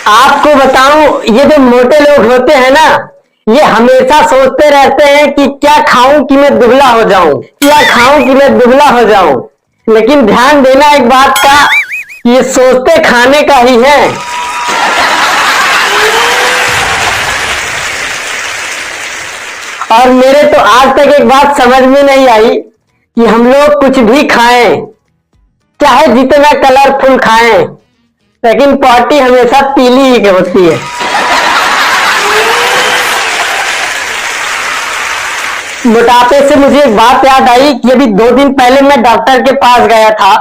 आपको बताऊं, ये जो मोटे लोग होते हैं ना, ये हमेशा सोचते रहते हैं कि क्या खाऊं कि मैं दुबला हो जाऊं, क्या खाऊं कि मैं दुबला हो जाऊं। लेकिन ध्यान देना एक बात का, ये सोचते खाने का ही है। और मेरे तो आज तक एक बात समझ में नहीं आई कि हम लोग कुछ भी खाएं, चाहे जितना कलरफुल खाएं, लेकिन पार्टी हमेशा पीली ही होती है। मोटापे से मुझे एक बात याद आई कि अभी 2 दिन पहले मैं डॉक्टर के पास गया था।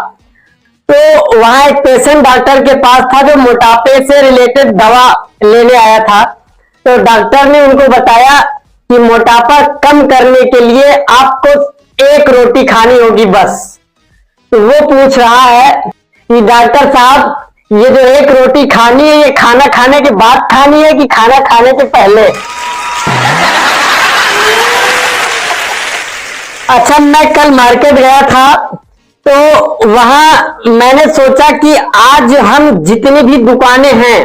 तो वहां एक पेशेंट डॉक्टर के पास था जो मोटापे से रिलेटेड दवा लेने आया था। तो डॉक्टर ने उनको बताया कि मोटापा कम करने के लिए आपको एक रोटी खानी होगी बस। तो वो पूछ रहा है कि डॉक्टर साहब, ये जो एक रोटी खानी है, ये खाना खाने के बाद खानी है कि खाना खाने के पहले? अच्छा, मैं कल मार्केट गया था, तो वहां मैंने सोचा कि आज हम जितनी भी दुकानें हैं,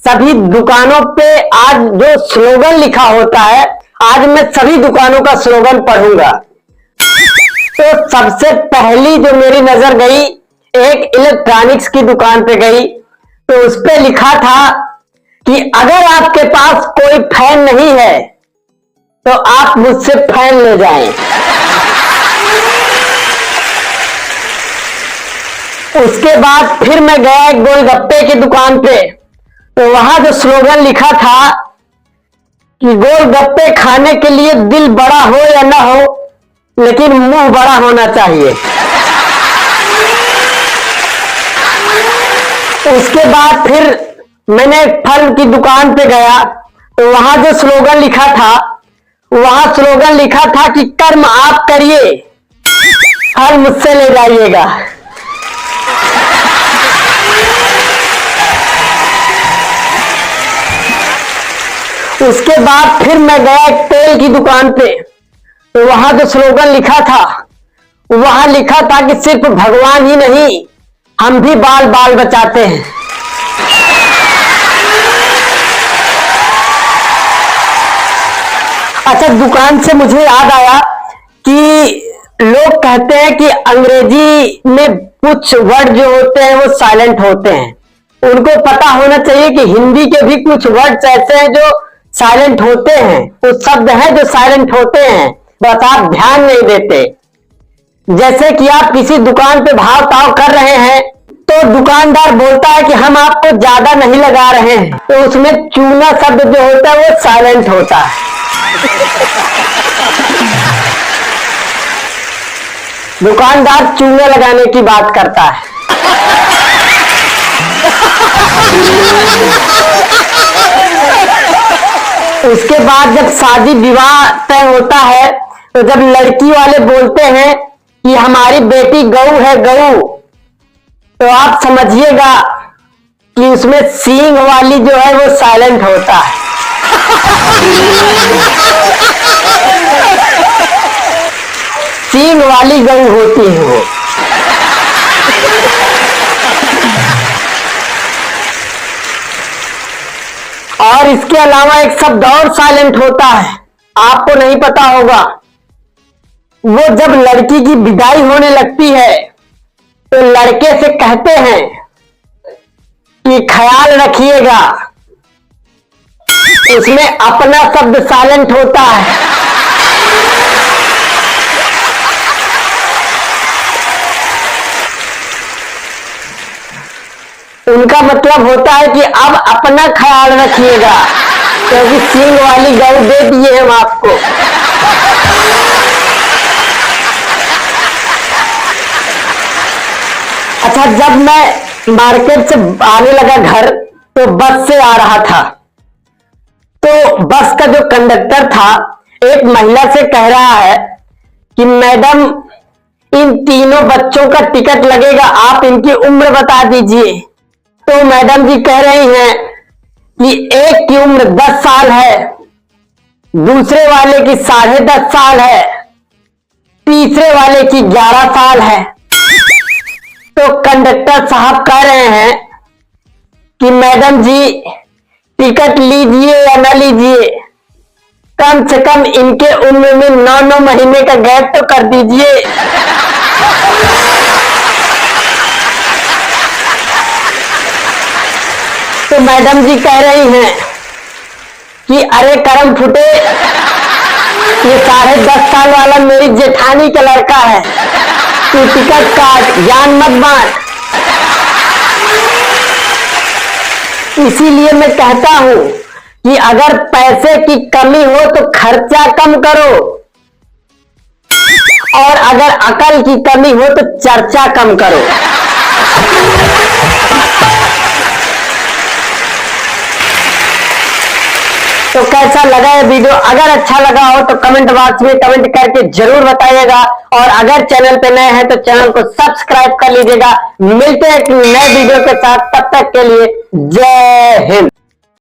सभी दुकानों पे आज जो स्लोगन लिखा होता है, आज मैं सभी दुकानों का स्लोगन पढ़ूंगा। तो सबसे पहली जो मेरी नजर गई, एक इलेक्ट्रॉनिक्स की दुकान पे गई। तो उस पे लिखा था कि अगर आपके पास कोई फैन नहीं है तो आप मुझसे फैन ले जाएं। उसके बाद फिर मैं गया एक गोलगप्पे की दुकान पे। तो वहां जो स्लोगन लिखा था कि गोलगप्पे खाने के लिए दिल बड़ा हो या ना हो, लेकिन मुंह बड़ा होना चाहिए। उसके बाद फिर मैंने फल की दुकान पे गया। तो वहां जो स्लोगन लिखा था, वहां स्लोगन लिखा था कि कर्म आप करिए, फल मुझसे ले जाइएगा। उसके बाद फिर मैं गया एक तेल की दुकान पे। तो वहां जो स्लोगन लिखा था, वहां लिखा था कि सिर्फ भगवान ही नहीं, हम भी बाल बाल बचाते हैं। अच्छा, दुकान से मुझे याद आया कि लोग कहते हैं कि अंग्रेजी में कुछ वर्ड जो होते हैं वो साइलेंट होते हैं। उनको पता होना चाहिए कि हिंदी के भी कुछ वर्ड्स ऐसे हैं जो साइलेंट होते हैं, कुछ शब्द हैं जो साइलेंट होते हैं, बस आप ध्यान नहीं देते। जैसे कि आप किसी दुकान पे भाव ताव कर रहे हैं, तो दुकानदार बोलता है कि हम आपको ज्यादा नहीं लगा रहे हैं, तो उसमें चूना शब्द जो होता है वो साइलेंट होता है। दुकानदार चूने लगाने की बात करता है। उसके बाद जब शादी विवाह तय होता है, तो जब लड़की वाले बोलते हैं कि हमारी बेटी गऊ है गऊ, तो आप समझिएगा कि उसमें सींग वाली जो है वो साइलेंट होता है। सींग वाली गऊ होती है वो। और इसके अलावा एक शब्द और साइलेंट होता है, आपको नहीं पता होगा। वो जब लड़की की विदाई होने लगती है, तो लड़के से कहते हैं कि ख्याल रखिएगा, उसमें अपना शब्द साइलेंट होता है। उनका मतलब होता है कि अब अपना ख्याल रखिएगा, क्योंकि सींग वाली गऊ दे दिए हम आपको। अच्छा, जब मैं मार्केट से आने लगा घर, तो बस से आ रहा था। तो बस का जो कंडक्टर था, एक महिला से कह रहा है कि मैडम, इन तीनों बच्चों का टिकट लगेगा, आप इनकी उम्र बता दीजिए। तो मैडम जी कह रही हैं कि एक की उम्र 10 साल है, दूसरे वाले की 10.5 साल है, तीसरे वाले की 11 साल है। तो कंडक्टर साहब कह रहे हैं कि मैडम जी टिकट लीजिए या ना लीजिए, कम से कम इनके उम्र में 9-9 महीने का गैप तो कर दीजिए। तो मैडम जी कह रही हैं कि अरे करम फुटे, ये 10.5 साल वाला मेरी जेठानी का लड़का है, तू टिकट काट, जान मत बांट। इसीलिए मैं कहता हूं कि अगर पैसे की कमी हो तो खर्चा कम करो, और अगर अकल की कमी हो तो चर्चा कम करो। तो कैसा लगा ये वीडियो? अगर अच्छा लगा हो तो कमेंट बॉक्स में कमेंट करके जरूर बताइएगा, और अगर चैनल पे नए हैं तो चैनल को सब्सक्राइब कर लीजिएगा। मिलते हैं एक नए वीडियो के साथ, तब तक के लिए जय हिंद।